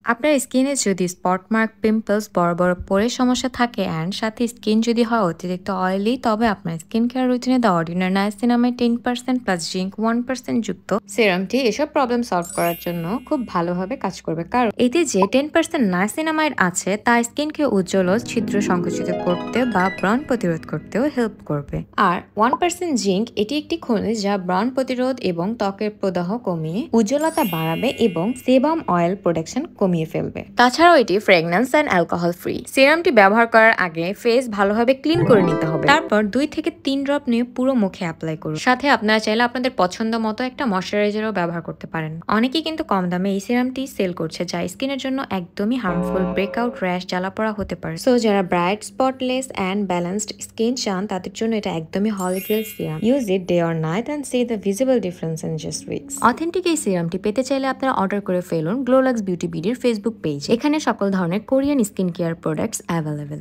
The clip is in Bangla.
আপনার স্কিনে যদি স্পট মার্ক, পিম্পলস, বড়, বড় পোরের সমস্যা থাকে অ্যান্ড সাথে স্কিন যদি হয় অতিরিক্ত অয়েলি, তবে আপনার স্কিন কেয়ার রুটিনে the ordinary niacinamide 10% plus zinc 1% যুক্ত সিরামটি এসব প্রবলেম সলভ করার জন্য খুব ভালোভাবে কাজ করবে। কারণ এতে যে 10% নাইসিনামাইড আছে তা স্কিনকে উজ্জ্বল ও ছিদ্র সংকুচিত করতে বা ব্রণ প্রতিরোধ করতেও হেল্প করবে। আর 1% জিঙ্ক এটি একটি খনিজ যা ব্রণ প্রতিরোধ এবং ত্বকের প্রদাহ কমিয়ে উজ্জ্বলতা বাড়াবে এবং সেবাম অয়েল প্রোডাকশন কমিয়ে ফেলবে। তাছাড়াও এটি ফ্রেগন্যান্স অ্যান্ড অ্যালকোহল ফ্রি। সিরামটি ব্যবহার করার আগে ফেস ভালোভাবে ক্লিন করে নিতে হবে, তারপর 2 থেকে 3 ড্রপ নিয়ে পুরো মুখে অ্যাপ্লাই করুন। সাথে আপনারা চাইলে আপনাদের পছন্দ মতো একটা ময়শ্চারাইজারও ব্যবহার করতে পারেন। অনেকেই কিন্তু কম দামে এই সিরামটি সেল করছে যা স্কিনের জন্য একদমই হার্মফুল, ব্রেকআউট, র্যাশ, জ্বালাপোড়া হতে পারে। সো যারা bright, spotless and balanced skin চান তাদের জন্য এটা একদমই holy grail serum. Use it day or night and see the visible difference in just weeks. Authentic এই সিরামটি পেতে চাইলে আপনারা অর্ডার করে ফেলুন গ্লোলাক্স বিউটি বিডির ফেসবুক পেজ। এখানে সকল ধরনের Korean skin care products available.